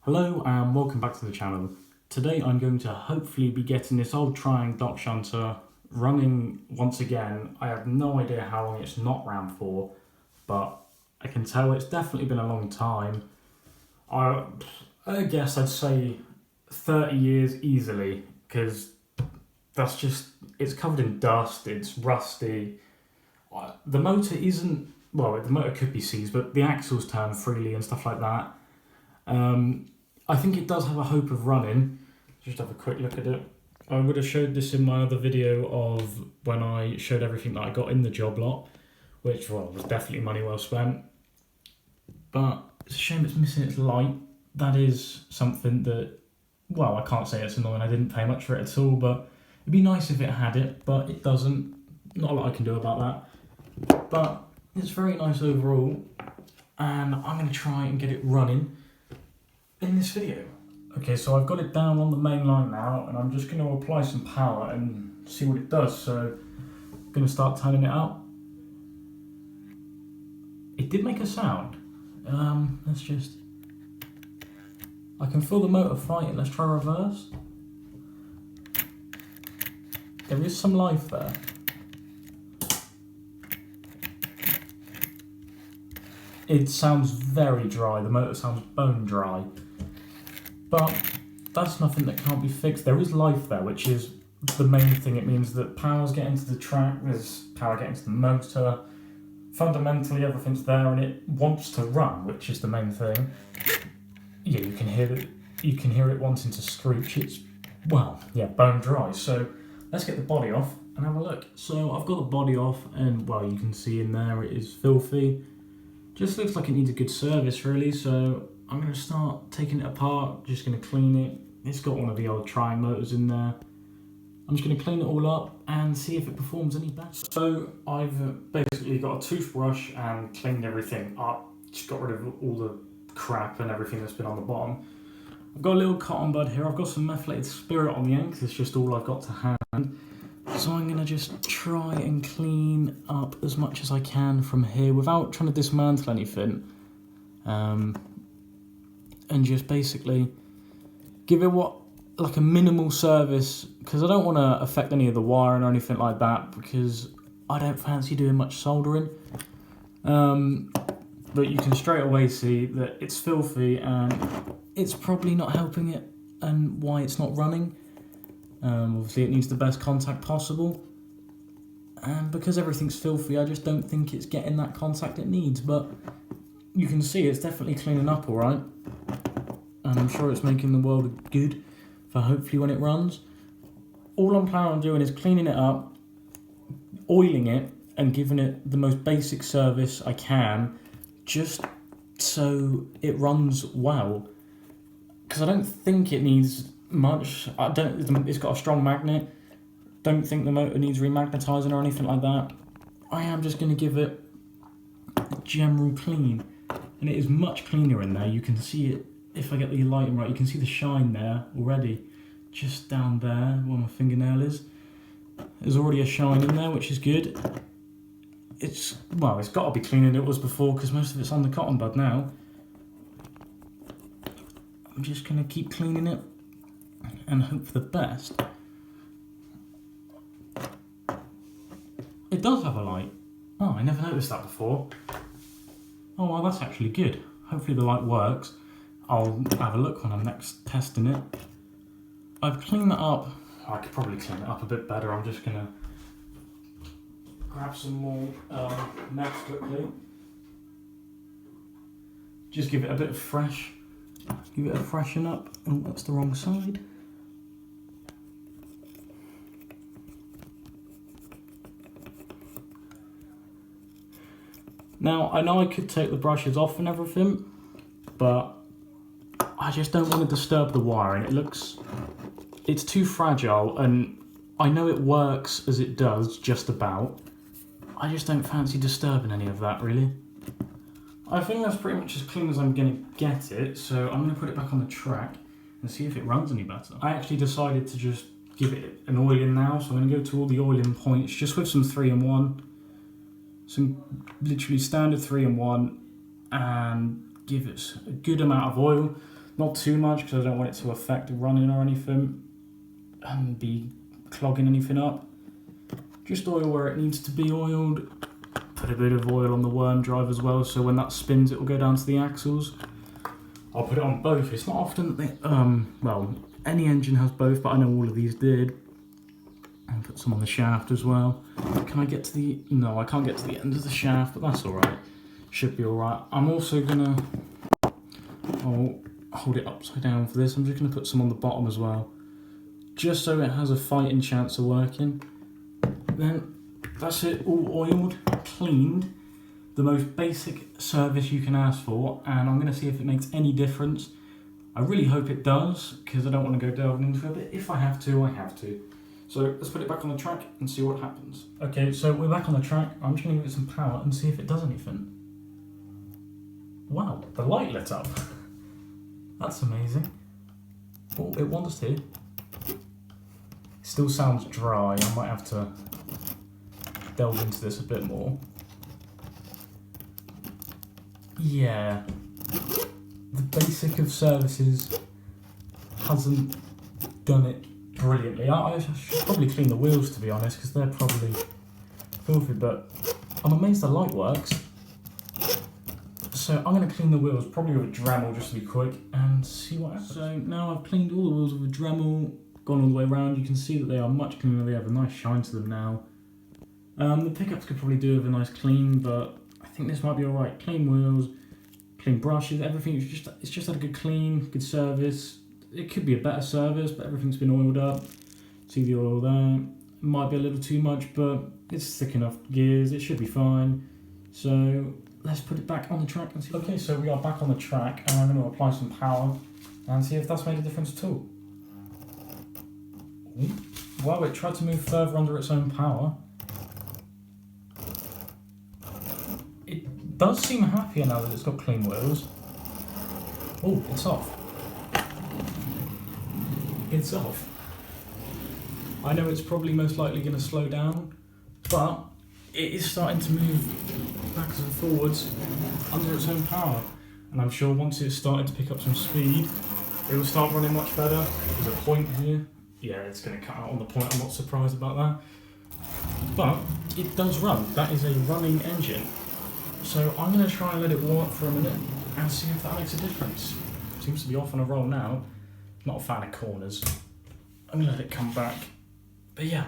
Hello and welcome back to the channel. Today I'm going to hopefully be getting this old triang dock shunter running once again. I have no idea how long it's not ran for, but I can tell it's definitely been a long time. I guess I'd say 30 years easily, because that's just, it's covered in dust, it's rusty. The motor isn't, well, the motor could be seized, but the axles turn freely and stuff like that. I think it does have a hope of running. Just have a quick look at it. I would have showed this in my other video of when I showed everything that I got in the job lot, which, well, was definitely money well spent. But it's a shame it's missing its light. That is something that, well, I can't say it's annoying. I didn't pay much for it at all, but it'd be nice if it had it, but it doesn't. Not a lot I can do about that. But it's very nice overall, and I'm going to try and get it running in this video. Okay, so I've got it down on the main line now, and I'm just going to apply some power and see what it does. So I'm going to start turning it up. It did make a sound. Let's just, I can feel the motor fighting. Let's try reverse. There is some life there. It sounds very dry. The motor sounds bone dry. But that's nothing that can't be fixed. There is life there, which is the main thing. It means that power's getting to the track, there's power getting to the motor. Fundamentally, everything's there and it wants to run, which is the main thing. Yeah, you can hear it. You can hear it wanting to screech. It's, well, yeah, bone dry. So let's get the body off and have a look. So I've got the body off, and well, you can see in there it is filthy. Just looks like it needs a good service, really. So I'm going to start taking it apart, just going to clean it. It's got one of the old triang motors in there. I'm just going to clean it all up and see if it performs any better. So I've basically got a toothbrush and cleaned everything up. Just got rid of all the crap and everything that's been on the bottom. I've got a little cotton bud here. I've got some methylated spirit on the end because it's just all I've got to hand. So I'm going to just try and clean up as much as I can from here without trying to dismantle anything. And just basically give it like a minimal service, because I don't want to affect any of the wiring or anything like that, because I don't fancy doing much soldering. But you can straight away see that it's filthy and it's probably not helping it and why it's not running. Obviously it needs the best contact possible, and because everything's filthy I just don't think it's getting that contact it needs. But you can see it's definitely cleaning up alright, and I'm sure it's making the world of good for hopefully when it runs. All I'm planning on doing is cleaning it up, oiling it, and giving it the most basic service I can, just so it runs well. Because I don't think it needs much. It's got a strong magnet. Don't think the motor needs remagnetising or anything like that. I am just going to give it a general clean, and it is much cleaner in there. You can see it if I get the lighting right. You can see the shine there already, just down there where my fingernail is. There's already a shine in there, which is good. It's got to be cleaner than it was before, because most of it's on the cotton bud now. I'm just going to keep cleaning it and hope for the best. It does have a light. Oh, I never noticed that before. Oh, well, that's actually good. Hopefully the light works. I'll have a look when I'm next testing it. I've cleaned that up. I could probably clean it up a bit better. I'm just going to grab some more meth quickly. Just give it a bit of fresh. Give it a freshen up. Oh, that's the wrong side. Now, I know I could take the brushes off and everything, but I just don't want to disturb the wiring. It's too fragile, and I know it works as it does, just about. I just don't fancy disturbing any of that, really. I think that's pretty much as clean as I'm going to get it, so I'm going to put it back on the track and see if it runs any better. I actually decided to just give it an oiling now, so I'm going to go to all the oiling points, just with some 3-in-1. Some literally standard 3-in-1, and give it a good amount of oil. Not too much because I don't want it to affect running or anything and be clogging anything up. Just oil where it needs to be oiled. Put a bit of oil on the worm drive as well, so when that spins it will go down to the axles. I'll put it on both. It's not often that they, well, any engine has both, but I know all of these did. And put some on the shaft as well. Can I get to the, no, I can't get to the end of the shaft, but that's alright. Should be alright. I'm also gonna, I'll hold it upside down for this. I'm just gonna put some on the bottom as well, just so it has a fighting chance of working. Then that's it, all oiled, cleaned. The most basic service you can ask for, and I'm gonna see if it makes any difference. I really hope it does, because I don't want to go delving into it, but if I have to, I have to. So let's put it back on the track and see what happens. Okay, so we're back on the track. I'm just gonna give it some power and see if it does anything. Wow, the light lit up. That's amazing. Oh, it wants to. Still sounds dry. I might have to delve into this a bit more. Yeah. The basic of services hasn't done it brilliantly. I should probably clean the wheels, to be honest, because they're probably filthy, but I'm amazed the light works. So I'm going to clean the wheels, probably with a Dremel just to be quick, and see what happens. So now I've cleaned all the wheels with a Dremel, gone all the way around. You can see that they are much cleaner. They have a nice shine to them now. The pickups could probably do with a nice clean, but I think this might be alright. Clean wheels, clean brushes, everything. It's just had a good clean, good service. It could be a better service, but everything's been oiled up. See the oil there. Might be a little too much, but it's thick enough gears. It should be fine. So let's put it back on the track and see. Okay, so we are back on the track, and I'm going to apply some power and see if that's made a difference at all. Well, it tried to move further under its own power. It does seem happier now that it's got clean wheels. Oh, it's off. It's off. I know it's probably most likely going to slow down, but it is starting to move backwards and forwards under its own power. And I'm sure once it's started to pick up some speed, it will start running much better. There's a point here. Yeah, it's going to cut out on the point. I'm not surprised about that. But it does run. That is a running engine. So I'm going to try and let it warm up for a minute and see if that makes a difference. Seems to be off on a roll now. Not a fan of corners. I'm going to let it come back. But yeah,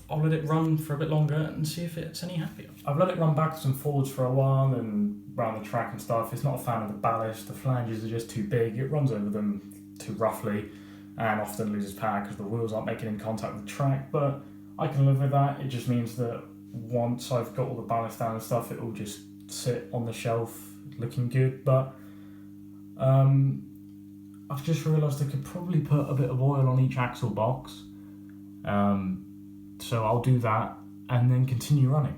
I'll let it run for a bit longer and see if it's any happier. I've let it run backwards and forwards for a while and around the track and stuff. It's not a fan of the ballast. The flanges are just too big. It runs over them too roughly and often loses power because the wheels aren't making in contact with the track. But I can live with that. It just means that once I've got all the ballast down and stuff, it will just sit on the shelf looking good. But I've just realised I could probably put a bit of oil on each axle box. So I'll do that and then continue running.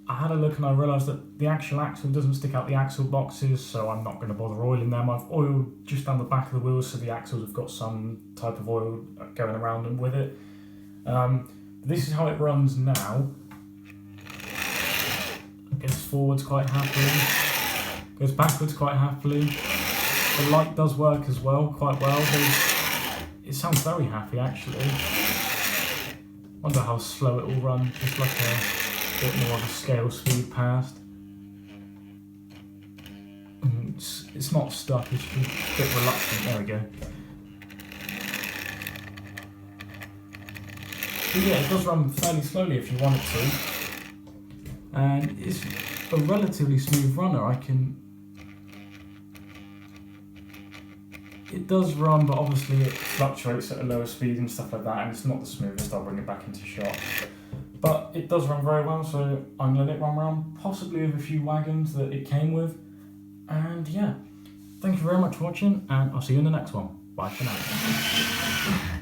I had a look and I realised that the actual axle doesn't stick out the axle boxes, so I'm not going to bother oiling them. I've oiled just down the back of the wheels so the axles have got some type of oil going around them with it. This is how it runs now. It goes forwards quite happily, goes backwards quite happily. The light does work as well, quite well. It sounds very happy actually. Wonder how slow it will run, just like a bit more of a scale speed past. It's not stuck, it's just a bit reluctant. There we go. But yeah, it does run fairly slowly if you want it to. And it's a relatively smooth runner. It does run, but obviously it fluctuates at a lower speed and stuff like that, and it's not the smoothest. I'll bring it back into shot. But it does run very well, so I'm going to let it run around, possibly with a few wagons that it came with. And yeah, thank you very much for watching, and I'll see you in the next one. Bye for now.